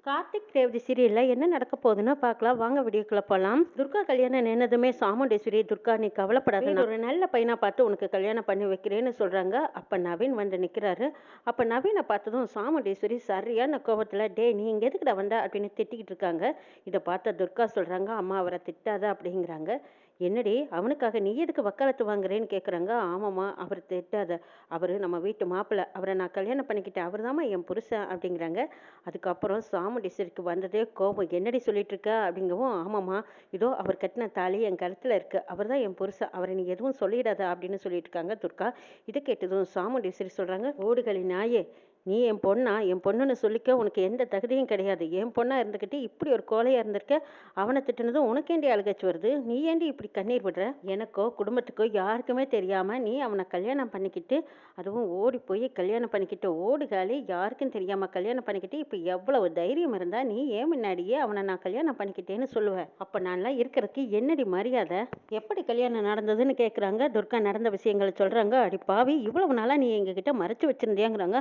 கார்த்திக் ரேவதி சீரியல்ல என்ன நடக்க போகுதுன்னு பார்க்கலாம் வாங்க வீடியோக்குள்ள போகலாம். துர்கா கல்யாணம் நின்னதுமே சாமுண்டேஸ்வரி, துர்கா நீ கவலைப்படாத, நான் ஒரு நல்ல பையனா பார்த்து உனக்கு கல்யாணம் பண்ணி வைக்கிறேன்னு சொல்றாங்க. அப்ப நவீன் வந்து நிக்கிறாரு. அப்ப நவீனை பார்த்ததும் சாமுண்டேஸ்வரி சரியான கோபத்துல, டே நீ இங்க எதுக்குடா வந்த அப்படின்னு திட்டிக்கிட்டு இருக்காங்க. இதை பார்த்த துர்கா சொல்றாங்க, அம்மா அவரை திட்டாத அப்படிங்கிறாங்க. என்னடி அவனுக்காக நீ எதுக்கு வக்காலத்து வாங்குறேன்னு கேட்குறாங்க. ஆமாம்மா அவர் திட்டாத, அவர் நம்ம வீட்டு மாப்பிள்ளை, அவரை நான் கல்யாணம் பண்ணிக்கிட்டேன், அவர் தாம்மா என் புருஷன் அப்படிங்கிறாங்க. அதுக்கப்புறம் சாமுண்டீஸ்வரிக்கு வந்ததே கோபம், என்னடி சொல்லிட்டு இருக்க அப்படிங்கவும், ஆமாம்மா இதோ அவர் கட்டின தாலி என் கருத்தில் இருக்கு, அவர் தான் என் புருஷன், அவரை நீ எதுவும் சொல்லிடாத அப்படின்னு சொல்லிட்டு இருக்காங்க துர்கா. இதை கேட்டதும் சாமுண்டீஸ்வரி சொல்கிறாங்க, ஓடுகளி நாயே, நீ என் பொண்ணா, என் பொண்ணுன்னு சொல்லிக்க உனக்கு எந்த தகுதியும் கிடையாது. என் பொண்ணா இருந்துக்கிட்டு இப்படி ஒரு கோலையாக இருந்திருக்க, அவனை திட்டுனதும் உனக்கேண்டி அழுகச்சு வருது, நீ ஏண்டி இப்படி கண்ணீர் விடுற, எனக்கோ குடும்பத்துக்கோ யாருக்குமே தெரியாமல் நீ அவனை கல்யாணம் பண்ணிக்கிட்டு, அதுவும் ஓடி போய் கல்யாணம் பண்ணிக்கிட்டு, ஓடுகாலி யாருக்கும் தெரியாமல் கல்யாணம் பண்ணிக்கிட்டு, இப்போ எவ்வளவு தைரியம் இருந்தால் நீ ஏன் முன்னாடியே அவனை நான் கல்யாணம் பண்ணிக்கிட்டேன்னு சொல்லுவேன், அப்போ நான்லாம் இருக்கிறதுக்கு என்னடி மரியாதை, எப்படி கல்யாணம் நடந்ததுன்னு கேட்குறாங்க. துர்கா நடந்த விஷயங்களை சொல்கிறாங்க. அடி பாவி, இவ்வளவு நாளாக நீ எங்ககிட்ட மறைச்சு வச்சிருந்தியாங்கிறாங்க.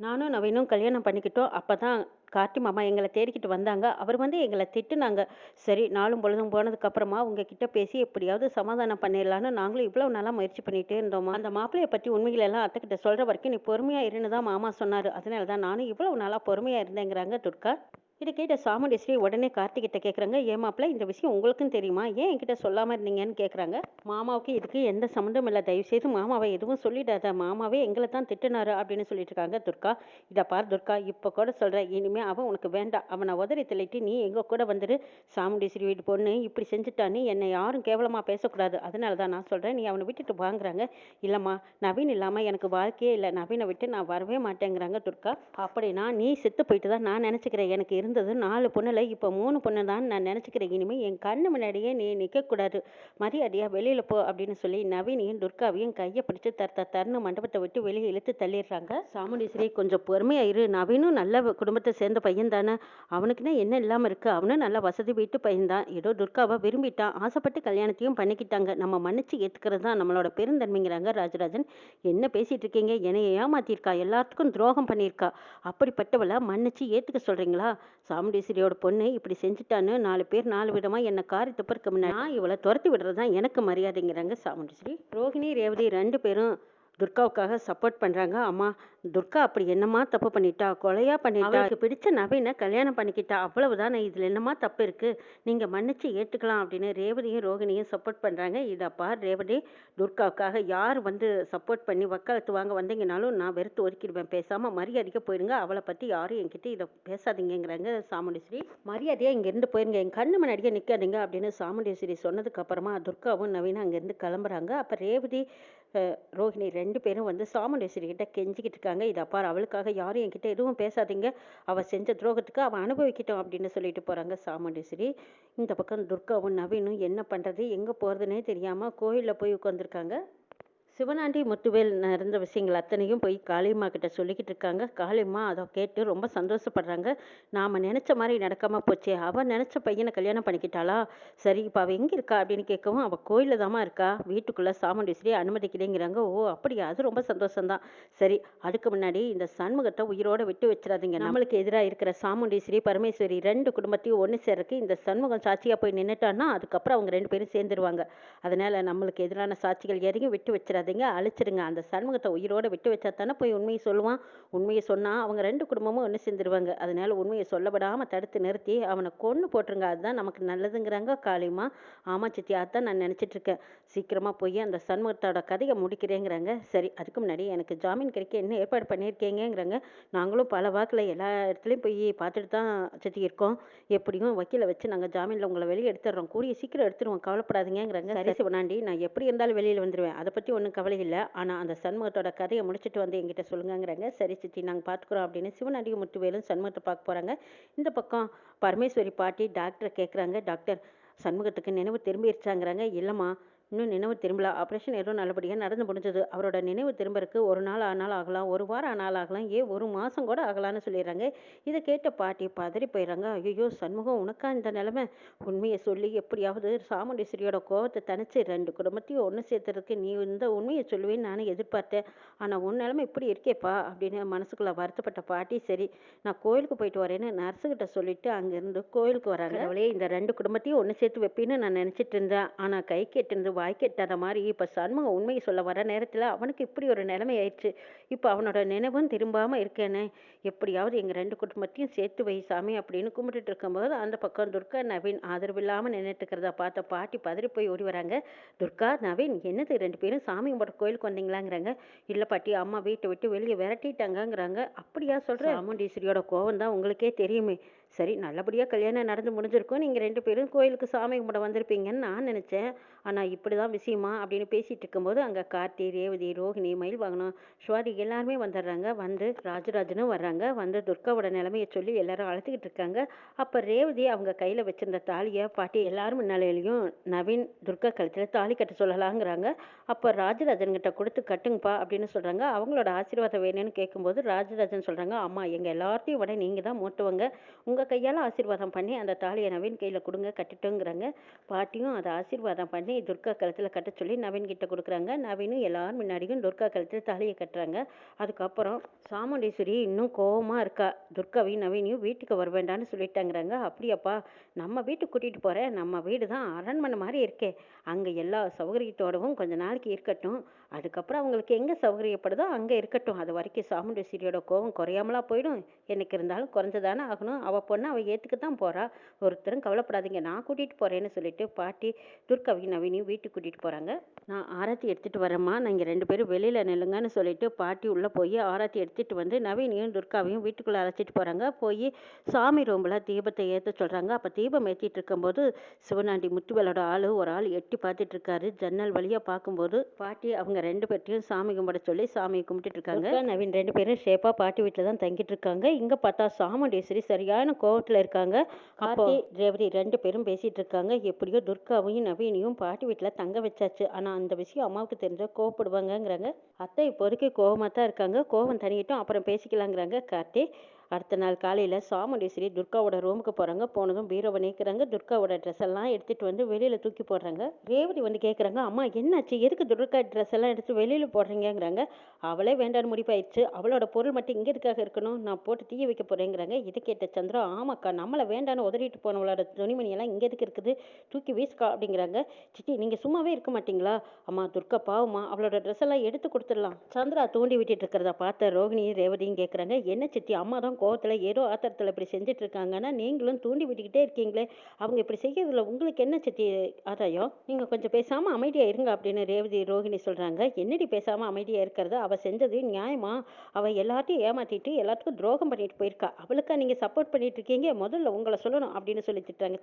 நானும் நவீனும் கல்யாணம் பண்ணிக்கிட்டோம், அப்போ தான் கார்த்தி மாமா எங்களை தேடிக்கிட்டு வந்தாங்க, அவர் வந்து எங்களை திட்டுனாங்க. சரி நாளும் பொழுதும் போனதுக்கப்புறமா உங்ககிட்ட பேசி எப்படியாவது சமாதானம் பண்ணிடலான்னு நாங்களும் இவ்வளோ நாளாக முயற்சி பண்ணிகிட்டே இருந்தோமா. அந்த மாப்பிள்ளையை பற்றி உண்மைகளெல்லாம் அத்தைக்கிட்ட சொல்கிற வரைக்கும் நீ பொறுமையாக இருன்னு தான் மாமா சொன்னார், அதனால தான் நானும் இவ்வளோ நாளாக பொறுமையாக இருந்தேங்கிறாங்க துர்கா. இதை கேட்ட சாமுண்டீஸ்வரி உடனே கார்த்திகிட்ட கேட்குறாங்க, ஏமாப்பிள்ள இந்த விஷயம் உங்களுக்கும் தெரியுமா, ஏன் என்கிட்ட சொல்லாமல் இருந்தீங்கன்னு கேட்குறாங்க. மாமாவுக்கு இதுக்கு எந்த சம்மந்தம் இல்லை, தயவுசெய்து மாமாவை எதுவும் சொல்லிடாத, மாமாவே எங்களை தான் திட்டுனாரு அப்படின்னு சொல்லிட்டு இருக்காங்க துர்கா. இதை பார் துர்கா, இப்போ கூட சொல்கிறேன், இனிமேல் அவன் உனக்கு வேண்டாம், அவனை உதறி தள்ளிட்டு நீ எங்கள் கூட வந்துடு. சாமுண்டீஸ்வரி வீட்டு பொண்ணு இப்படி செஞ்சுட்டான்னு என்னை யாரும் கேவலமாக பேசக்கூடாது, அதனால தான் நான் சொல்கிறேன், நீ அவனை விட்டுட்டு வாங்குறாங்க. இல்லைம்மா, நவீன் இல்லாமல் எனக்கு வாழ்க்கையே இல்லை, நவீனை விட்டு நான் வரவே மாட்டேங்கிறாங்க துர்கா. அப்படின்னா நீ செத்து போயிட்டு தான் நான் நினச்சிக்கிறேன், எனக்கு இருந்தது 4 பொண்ணுல இப்போ 3 பொண்ணு தான் நான் நினச்சிக்கிறேன், இனிமேல் என் கண்ணு முன்னாடியே நீ நிற்கக்கூடாது, மரியாதையாக வெளியில் போ அப்படின்னு சொல்லி நவீனையும் துர்காவையும் கையை பிடிச்சி தர்னு மண்டபத்தை விட்டு வெளியே இழுத்து தள்ளிடுறாங்க. சாமுண்டீஸ்வரி கொஞ்சம் பொறுமையாயிரு, நவீனும் நல்ல குடும்பத்தை சேர்ந்த பையன் தானே, அவனுக்குன்னா என்ன இல்லாமல் இருக்கு, அவனும் நல்ல வசதி வீட்டு பையன் தான், ஏதோ துர்காவை விரும்பிட்டான், ஆசைப்பட்டு கல்யாணத்தையும் பண்ணிக்கிட்டாங்க, நம்ம மன்னிச்சு ஏற்றுக்கிறது தான் நம்மளோட பெருந்தன்மைங்கிறாங்க ராஜராஜன். என்ன பேசிட்டு இருக்கீங்க, என்னைய ஏமாத்திருக்கா, எல்லாத்துக்கும் துரோகம் பண்ணியிருக்கா, அப்படிப்பட்டவளை மன்னிச்சு ஏற்றுக்க சொல்கிறீங்களா, சாமுண்டீஸ்வரியோட பொண்ணு இப்படி செஞ்சுட்டான்னு 4 பேர் 4 விதமாக என்னை காரி துப்பறக்கு முன்னாடி நான் இவளை துரத்தி விடுறது தான் எனக்கு மரியாதைங்கிறாங்க சாமுண்டீஸ்வரி. ரோகிணி ரேவதி 2 பேரும் துர்காவுக்காக சப்போர்ட் பண்ணுறாங்க. அம்மா, துர்கா அப்படி என்னம்மா தப்பு பண்ணிட்டா, கொலையாக பண்ணிட்டா, அவளுக்கு பிடிச்ச நவீனை கல்யாணம் பண்ணிக்கிட்டா, அவ்வளவுதானே, இதில் என்னம்மா தப்பு இருக்குது, நீங்கள் மன்னிச்சு ஏற்றுக்கலாம் அப்படின்னு ரேவதியும் ரோகிணியும் சப்போர்ட் பண்ணுறாங்க. இதப்பா ரேவதி, துர்காவுக்காக யார் வந்து சப்போர்ட் பண்ணி வக்காலத்து வாங்க வந்தீங்கனாலும் நான் வெறுத்து ஒதுக்கிடுவேன், பேசாமல் மரியாதைக்கு போயிருங்க, அவளை பற்றி யாரும் என்கிட்ட இதை பேசாதீங்கிறாங்க சாமுண்டீஸ்வரி. மரியாதையாக இங்கேருந்து போயிருங்க, என் கண்ணு முன்னாடியே நிற்காதீங்க அப்படின்னு சாமுண்டீஸ்வரி சொன்னதுக்கப்புறமா துர்காவும் நவீனும் அங்கேருந்து கிளம்புறாங்க. அப்போ ரேவதி ரோஹிணி 2 பேரும் வந்து சாமுண்டீஸ்வரி கிட்ட கெஞ்சிக்கிட்டு இருக்காங்க. இதை பார், அவளுக்காக யாரும் என்கிட்ட எதுவும் பேசாதீங்க, அவள் செஞ்ச துரோகத்துக்கு அவன் அனுபவிக்கிட்டோம் அப்படின்னு சொல்லிட்டு போகிறாங்க சாமுண்டீஸ்வரி. இந்த பக்கம் துர்காவும் நவீனும் என்ன பண்ணுறது எங்கே போகிறதுனே தெரியாமல் கோயிலில் போய் உட்காந்துருக்காங்க. சிவனாண்டி முத்துவேல் நடந்த விஷயங்கள் அத்தனையும் போய் காளியம்மா கிட்ட சொல்லிக்கிட்டு இருக்காங்க. காளியம்மா அதை கேட்டு ரொம்ப சந்தோஷப்படுறாங்க. நாம் நினச்ச மாதிரி நடக்காமல் போச்சே, அவள் நினச்ச பையனை கல்யாணம் பண்ணிக்கிட்டாளா, சரி இப்போ அவள் எங்கே இருக்கா அப்படின்னு கேட்கவும், அவள் கோயிலில் தாம்மா இருக்கா, வீட்டுக்குள்ளே சாமுண்டீஸ்வரி அனுமதிக்கிறேங்கிறாங்க. ஓ அப்படியா, அது ரொம்ப சந்தோஷம்தான். சரி, அதுக்கு முன்னாடி இந்த சண்முகத்தை உயிரோடு விட்டு வச்சிடாதீங்க, நம்மளுக்கு எதிராக இருக்கிற சாமுண்டீஸ்வரி பரமேஸ்வரி 2 குடும்பத்தையும் ஒன்று சேர்றதுக்கு இந்த சண்முகம் சாட்சியாக போய் நின்றுட்டான்னா அதுக்கப்புறம் அவங்க 2 பேரும் சேர்ந்துருவாங்க. அதனால் நம்மளுக்கு எதிரான சாட்சிகள் எதையும் விட்டு வச்சிடாதீங்க, அழிச்சிடுங்க, அந்த சண்முகத்தை உயிரோடு விட்டு வச்சா தானே போய் உண்மையை சொல்லுவான், உண்மையை சொன்னால் அவங்க 2 குடும்பமும் ஒன்று சேர்ந்துருவாங்க, அதனால் உண்மையை சொல்ல விடாமல் தடுத்து நிறுத்தி அவனை கொன்று போட்டுருங்க, அதுதான் நமக்கு நல்லதுங்கிறாங்க காளியம்மா. ஆமாம் சித்தி, அதான் நான் நினச்சிட்டு இருக்கேன், சீக்கிரமாக போய் அந்த சண்முகத்தோட கதையை முடிக்கிறேங்கிறாங்க. சரி, அதுக்கு முன்னாடி எனக்கு ஜாமீன் கிடைக்க என்ன ஏற்பாடு பண்ணியிருக்கீங்கிறாங்க. நாங்களும் பல வாக்கில் எல்லா இடத்துலையும் போய் பார்த்துட்டு தான் சித்தி இருக்கோம், எப்படியும் வக்கீலை வச்சு நாங்கள் ஜாமீனில் உங்களை வெளியே எடுத்துடுறோம், கூடிய சீக்கிரம் எடுத்துருவோம், கவலைப்படாதீங்கிறாங்க. சரி சிவனாண்டி, நான் எப்படி இருந்தாலும் வெளியில் வந்துடுவேன், அதை பற்றி ஒன்றும் கவலை இல்லை, ஆனால் அந்த சண்முகத்தோட கதையை முடிச்சுட்டு வந்து எங்கிட்ட சொல்லுங்கிறாங்க. சரி சித்தி, நாங்கள் பார்த்துக்குறோம் அப்படின்னு சிவனாண்டியும் முத்துவேலும் சண்முகத்தை பார்க்க போகிறாங்க. இந்த பக்கம் பரமேஸ்வரி பாட்டி டாக்டரை கேட்குறாங்க, டாக்டர் சண்முகத்துக்கு நினைவு திரும்பிடுச்சாங்கிறாங்க. இல்லைம்மா, இன்னும் நினைவு திரும்பல. ஆப்ரேஷன் ஏதோ நல்லபடியா நடந்து முடிஞ்சது. அவரோட நினைவு திரும்பறக்கு 1 நாள் ஆனாலும் ஆகலாம், 1 வாரம் ஆனாலும் ஆகலாம், ஏன் 1 மாசம் கூட ஆகலாம்னு சொல்லிடுறாங்க. இத கேட்ட பாட்டி பதறி போயிடுறாங்க. ஐயய்யோ! சண்முகம் உனக்கா இந்த நிலைமை? உண்மைய சொல்லி எப்படியாவது சாமுண்டீஸ்வரியோட கோவத்த தணிச்சு 2 குடும்பத்தையும் ஒண்ணு சேர்த்துறதுக்கு நீ இந்த உண்மைய சொல்லுவேன்னு நானும் எதிர்பார்த்தேன். ஆனா உன் நிலைமை இப்படி இருக்கேப்பா அப்படின்னு மனசுக்குள்ள வருத்தப்பட்ட பாட்டி, சரி நான் கோயிலுக்கு போயிட்டு வரேன்னு நர்ஸுகிட்ட சொல்லிட்டு அங்கிருந்து கோயிலுக்கு வராங்க. கடவுளே இந்த 2 குடும்பத்தையும் ஒண்ணு சேர்த்து வைப்பேன்னு நான் நினைச்சிட்டு இருந்தேன். ஆனா கை கெட்டிருந்து வாய் கெட்டாத மாதிரி இப்ப சண்முகம் உண்மையை சொல்ல வர நேரத்துல அவனுக்கு இப்படி ஒரு நிலைமை ஆயிடுச்சு. இப்ப அவனோட நினைவும் திரும்பாம இருக்கேனே, எப்படியாவது எங்க 2 குடும்பத்தையும் சேர்த்து வை சாமி அப்படின்னு கும்பிட்டுட்டு இருக்கும்போது அந்த பக்கம் துர்கா நவீன் ஆதரவில்லாம நின்றுட்டு இருக்கிறத பார்த்த பாட்டி பதறி போய் ஓடி வராங்க. துர்கா, நவீன், என்னது 2 பேரும் சாமி கும்பிட கோயிலுக்கு வந்தீங்களாங்கிறாங்க. இல்ல பாட்டி, அம்மா வீட்டை விட்டு வெளியே விரட்டிட்டாங்கங்கிறாங்க. அப்படியா சொல்ற? சாமுண்டீஸ்வரியோட கோவம் தான் உங்களுக்கே தெரியுமே. சரி, நல்லபடியா கல்யாணம் நடந்து முடிஞ்சிருக்கும், நீங்க 2 பேரும் கோயிலுக்கு சாமி கும்பிட வந்திருப்பீங்கன்னு நான் நினைச்சேன். ஆனா இப்படிதான் விஷயமா அப்படின்னு பேசிட்டு இருக்கும்போது அங்க கார்த்தி, ரேவதி, ரோஹிணி, மயில் வாகனம், ஸ்வாதி எல்லாருமே வந்துடுறாங்க. வந்து ராஜராஜனும் வர்றாங்க. வந்து துர்காவோட நிலைமையை சொல்லி எல்லாரும் அழுத்துக்கிட்டு இருக்காங்க. அப்ப ரேவதி அவங்க கையில வச்சிருந்த தாலியை பாட்டி எல்லாரும் முன்னாலேயும் நவீன் துர்கா கழுத்துல தாலி கட்ட சொல்லலாங்கிறாங்க. அப்ப ராஜராஜன் கிட்ட கொடுத்து கட்டுங்கப்பா அப்படின்னு சொல்றாங்க. அவங்களோட ஆசீர்வாதம் வேணும்னு கேட்கும்போது ராஜராஜன் சொல்றாங்க, அம்மா எங்க எல்லார்த்தையும் விட நீங்க தான் மூத்தவங்க, உங்க கையால ஆசீர்வாதம் பண்ணி அந்த தாலியை நவீன் கையில கொடுங்க, கட்டிட்டோங்கிறாங்க. பாட்டியும் அதை ஆசீர்வாதம் பண்ணி துர்கா கழுத்துல கட்ட சொல்லி நவீன் கிட்ட கொடுக்குறாங்க. நவீனும் எல்லாரும் முன்னாடியும் துர்கா கழுத்துல தாலியை கட்டுறாங்க. அதுக்கப்புறம் சாமுண்டீஸ்வரி இன்னும் கோவமா இருக்கா. துர்காவையும் நவீனையும் வீட்டுக்கு வர வேண்டாம்னு சொல்லிட்டாங்கிறாங்க. அப்படியாப்பா, நம்ம வீட்டுக்கு கூட்டிட்டு போறேன், நம்ம வீடு தான் அரண்மனை மாதிரி இருக்கே, அங்க எல்லா சௌகரியத்தோடவும் கொஞ்ச நாளைக்கு இருக்கட்டும், அதுக்கப்புறம் அவங்களுக்கு எங்க சௌகரியப்படுதோ அங்க இருக்கட்டும், அது வரைக்கும் சாமுண்டீஸ்வரியோட கோவம் குறையாமலா போயிடும், எனக்கு இருந்தாலும் குறைஞ்சதானே ஆகணும், அவ பொண்ணு அவ ஏத்துக்கு தான் போறா, ஒருத்தரும் கவலைப்படாதீங்க, நான் கூட்டிட்டு போறேன்னு சொல்லிட்டு பாட்டி துர்காவையும் நவீனையும் வீட்டுக்கு கூட்டிட்டு போறாங்க. நான் ஆராத்தி எடுத்துட்டு வரேம்மா, நீங்க 2 பேரும் வெளியில நில்லுங்கன்னு சொல்லிட்டு பாட்டி உள்ள போய் ஆராத்தி எடுத்துட்டு வந்து நவீனையும் துர்காவையும் வீட்டுக்குள்ள அழைச்சிட்டு போறாங்க. போய் சாமி ரூம்ல தீபத்தை ஏத்த சொல்றாங்க. அப்ப தீபம் ஏத்திட்டு இருக்கும்போது சிவனாண்டி முத்துவேலோட ஒரு ஆள் எட்டி பார்த்துட்டு இருக்காரு. ஜன்னல் வழியா பார்க்கும்போது பாட்டி அவங்க 2 பேர்த்தையும் சாமி கும்பிட சொல்லி சாமியை கும்பிட்டுட்டு இருக்காங்க. நவீன் 2 பேரும் ஷேப்பா பாட்டி வீட்டுல தான் தங்கிட்டு இருக்காங்க. இங்க பார்த்தா சாமுண்டீஸ்வரி சரியான கோவத்துல இருக்காங்க. கார்த்தி, ரேவதி 2 பேரும் பேசிட்டு இருக்காங்க. எப்படியோ துர்காவையும் நவீனையும் பாட்டி வீட்டுல தங்க வச்சாச்சு. ஆனா அந்த விஷயம் அம்மாவுக்கு தெரிஞ்சா கோவப்படுவாங்கங்கிறாங்க. அத்தை இப்போதைக்கு கோவமா தான் இருக்காங்க. கோவம் தனியிட்டும் அப்புறம் பேசிக்கலாங்கிறாங்க கார்த்தி. அடுத்த நாள் காலையில் சாமுண்டீஸ்வரி துர்காவோட ரூமுக்கு போகிறாங்க. போனதும் பீரோவை நீக்கிறாங்க. துர்காவோட ட்ரெஸ் எல்லாம் எடுத்துகிட்டு வந்து வெளியில் தூக்கி போடுறாங்க. ரேவதி வந்து கேட்குறாங்க, அம்மா என்னாச்சு, எதுக்கு துர்கா ட்ரெஸ் எல்லாம் எடுத்து வெளியில் போடுறீங்கிறாங்க. அவளே வேண்டான்னு முடிவாயிடுச்சு, அவளோட பொருள் மட்டும் இங்கே எதுக்காக இருக்கணும், நான் போட்டு தீய வைக்க போகிறேங்கிறாங்க. இதை கேட்ட சந்திரா, ஆமாக்கா, நம்மளை வேண்டான்னு உதறிட்டு போனவளோட துணிமணியெல்லாம் இங்கே எதுக்கு இருக்குது, தூக்கி வீசுக்கா அப்படிங்கிறாங்க. சித்தி நீங்கள் சும்மாவே இருக்க மாட்டீங்களா, அம்மா துர்கா பாவமா, அவளோட ட்ரெஸ் எல்லாம் எடுத்து கொடுத்துடலாம். சந்திரா தூண்டி விட்டுட்டு இருக்கிறத பார்த்த ரோகிணியும் ரேவதியும் கேட்குறாங்க, என்ன சித்தி, அம்மா தான் கோவத்தில் ஏதோ ஆத்திரத்தில் இப்படி செஞ்சுட்டு இருக்காங்கன்னா நீங்களும் தூண்டி விட்டுக்கிட்டே இருக்கீங்களே, அவங்க இப்படி செய்யறதுல உங்களுக்கு என்ன சித்தி ஆதாயம், நீங்கள் கொஞ்சம் பேசாமல் அமைதியாக இருங்க அப்படின்னு ரேவதி ரோகிணி சொல்கிறாங்க. என்னடி பேசாமல் அமைதியாக இருக்கிறது, அவள் செஞ்சது நியாயமா, அவள் எல்லாத்தையும் ஏமாற்றிட்டு எல்லாத்துக்கும் துரோகம் பண்ணிட்டு போயிருக்கா, அவளுக்கா நீங்கள் சப்போர்ட் பண்ணிட்டு இருக்கீங்க, முதல்ல உங்களை சொல்லணும் அப்படின்னு சொல்லி திட்டுறாங்க.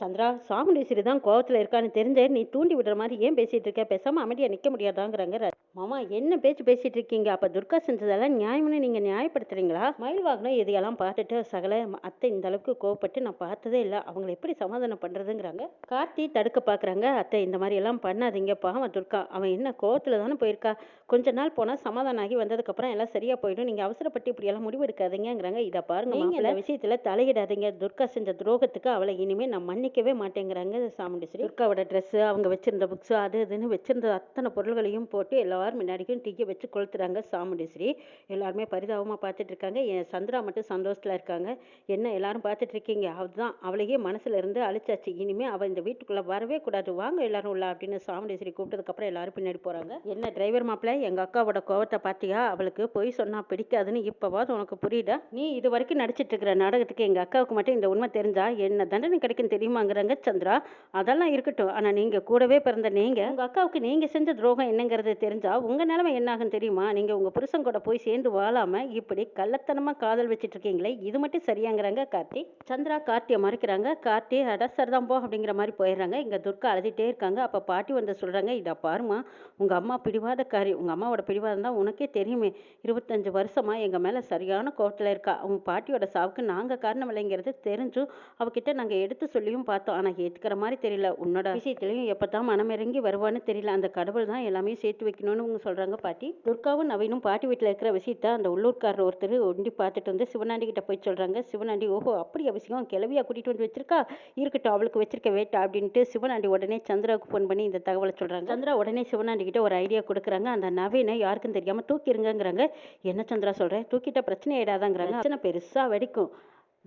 சந்திரா சாமுண்டீஸ்வரி தான் கோவத்தில் இருக்கான்னு தெரிஞ்ச நீ தூண்டி விடுற மாதிரி ஏன் பேசிட்டு இருக்க, பேசாமல் அமைதியாக நிற்க முடியாதாங்கிறாங்க. மாமா என்ன பேச்சு பேசிட்டு இருக்கீங்க, அப்போ துர்கா செஞ்சதெல்லாம் நியாயம்னு நீங்கள் நியாயப்படுத்துறீங்களா, மயில் வாகனம் இதையெல்லாம் பார்த்துட்டு சகல அத்தை இந்த அளவுக்கு கோவப்பட்டு நான் பார்த்ததே இல்லை, அவங்களை எப்படி சமாதானம் பண்ணுறதுங்கிறாங்க. கார்த்தி தடுக்க பார்க்குறாங்க. அத்தை இந்த மாதிரி எல்லாம் பண்ணாதீங்க, பாவம் துர்கா, அவன் என்ன கோவத்தில் தானே போயிருக்கா, கொஞ்ச நாள் போனால் சமாதானம் ஆகி வந்ததுக்கப்புறம் எல்லாம் சரியாக போயிடும், நீங்கள் அவசரப்பட்டு இப்படி எல்லாம் முடிவு எடுக்காதீங்கிறாங்க. இதை பாருங்க, நீங்கள் இந்த விஷயத்தில் தலையிடாதீங்க, துர்கா செஞ்ச துரோகத்துக்கு அவளை இனிமேல் நான் மன்னிக்கவே மாட்டேங்கிறாங்க சாமுண்டீஸ்வரி. துர்காவோட ட்ரெஸ்ஸு, அவங்க வச்சிருந்த புக்ஸு, அது இதுன்னு வச்சிருந்த அத்தனை பொருள்களையும் போட்டு எல்லாரும் முன்னாடிக்கும் தீய வச்சு கொளுத்துறாங்க சாமுண்டீஸ்வரி. எல்லாருமே பரிதாபமாக பார்த்துட்டு இருக்காங்க. என் சந்திரா மட்டும் சந்தோஷத்தில் இருக்காங்க. என்ன எல்லாரும் பார்த்துட்டு இருக்கீங்க, அதுதான் அவளையே மனசுல இருந்து அழிச்சாச்சு, இனிமே அவள் இந்த வீட்டுக்குள்ளே வரவே கூடாது, வாங்க எல்லாரும் உள்ள அப்படின்னு சாமுண்டீஸ்வரி கூப்பிட்டதுக்கப்புறம் எல்லாரும் பின்னாடி போகிறாங்க. என்ன டிரைவர் மாப்பிள்ள, எங்கள் அக்காவோட கோவத்தை பார்த்தியா, அவளுக்கு பொய் சொன்னால் பிடிக்காதுன்னு இப்போவாது உனக்கு புரியுதா, நீ இது வரைக்கும் நடிச்சிட்டு இருக்கிற நாடகத்துக்கு எங்கள் அக்காவுக்கு மட்டும் இந்த உண்மை தெரிஞ்சா என்ன தண்டனை கிடைக்கும் தெரியுமாங்கிறாங்க சந்திரா. அதெல்லாம் இருக்கட்டும், ஆனால் நீங்கள் கூடவே பிறந்த நீங்கள் உங்கள் அக்காவுக்கு நீங்கள் செஞ்ச துரோகம் என்னங்கிறது தெரிஞ்சா உங்க நிலைமை என்ன ஆகும் தெரியுமா? நீங்க உங்க புருஷன் கூட போய் சேர்ந்து வாழாம இப்படி கள்ளத்தனமா காதல் வச்சுட்டு இருக்கீங்களே, இது மட்டும் சரியாங்கிறாங்க கார்த்தி. சந்திரா கார்த்திய மறைக்கிறாங்க. கார்த்தி அட சரிதான் போ அப்படிங்கிற மாதிரி போயிடுறாங்க. இங்க துர்கா அழுதுட்டே இருக்காங்க. அப்ப பாட்டி வந்து சொல்றாங்க, இத பாருமா, உங்க அம்மா பிடிவாதக்காரி. உங்க அம்மாவோட பிடிவாதம் தான் உனக்கே தெரியுமே. 25 வருஷமா எங்க மேல சரியான கோவத்துல இருக்கா. உங்க பாட்டியோட சாவுக்கு நாங்க காரணம் இல்லைங்கிறது தெரிஞ்சும் அவகிட்ட நாங்க எடுத்து சொல்லியும் பார்த்தோம். ஆனா ஏத்துக்கிற மாதிரி தெரியல. உன்னோட விஷயத்திலையும் எப்பதான் மனமிறங்கி வருவான்னு தெரியல. அந்த கடவுள் தான் எல்லாமே சேர்த்து வைக்கணும்னு அவங்க சொல்றாங்க பாட்டி. துர்காவும் நவீனும் பாட்டி வீட்டுல இருக்கிற விஷயத்த அந்த உள்ளூர்காரர் ஒருத்தர் ஒண்டி பார்த்துட்டு வந்து சிவனாண்டி கிட்ட போய் சொல்றாங்க. சிவனாண்டி, ஓஹோ அப்படியா விஷயம், கிளவியா கூட்டிட்டு வந்து வச்சிருக்கா, இருக்கட்டும் அவளுக்கு வச்சிருக்க வேட்டா அப்படின்ட்டு சிவனாண்டி உடனே சந்திராவுக்கு ஃபோன் பண்ணி இந்த தகவலை சொல்றாங்க. சந்திரா உடனே சிவனாண்டி கிட்ட ஒரு ஐடியா கொடுக்குறாங்க. அந்த நவீனை யாருக்கும் தெரியாம தூக்கிருங்கிறாங்க. என்ன சந்திரா சொல்ற, தூக்கிட்ட பிரச்சனை ஆயிடாதாங்கிறாங்க. பிரச்சனை பெருசா வெடிக்கும்.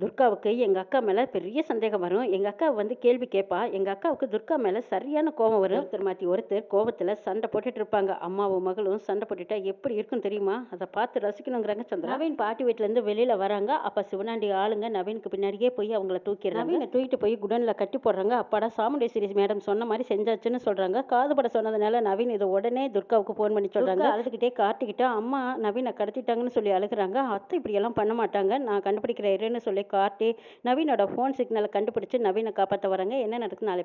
துர்காவுக்கு எங்க அக்கா மேல பெரிய சந்தேகம் வரும். எங்க அக்கா வந்து கேள்வி கேட்பா. எங்க அக்காவுக்கு துர்கா மேல சரியான கோபம் வரும். ஒருத்தர் மாத்தி ஒருத்தர் கோபத்துல சண்டை போட்டுட்டு இருப்பாங்க. அம்மாவும் மகளும் சண்டை போட்டுட்டா எப்படி இருக்கும் தெரியுமா? அதை பார்த்து ரசிக்கணுங்கிறாங்க சந்திரா. நவீன் பாட்டி வீட்டுல இருந்து வெளியில வராங்க. அப்ப சிவனாண்டி ஆளுங்க நவீனுக்கு பின்னாடியே போய் அவங்கள தூக்கிடுறாங்க. நவீனை தூக்கிட்டு போய் குடன்ல கட்டி போடுறாங்க. அப்பாடா சாமுண்டேஸ்வரி மேடம் சொன்ன மாதிரி செஞ்சாச்சுன்னு சொல்றாங்க. காதுபட சொன்னதுனால நவீன் இதை உடனே துர்காவுக்கு போன் பண்ணி சொல்றாங்க. அழுதுகிட்டே கார்த்திகிட்ட அம்மா நவீனை கடத்திட்டாங்கன்னு சொல்லி அழுகுறாங்க. அத்தை இப்படி எல்லாம் பண்ண மாட்டாங்க, நான் கண்டுபிடிக்கிறேன்னு சொல்லி கார்த்தி நவீனோட ஃபோன் சிக்னலை கண்டுபிடிச்சு நவீனை காப்பாற்ற வராங்க. என்ன நடக்குது நாளை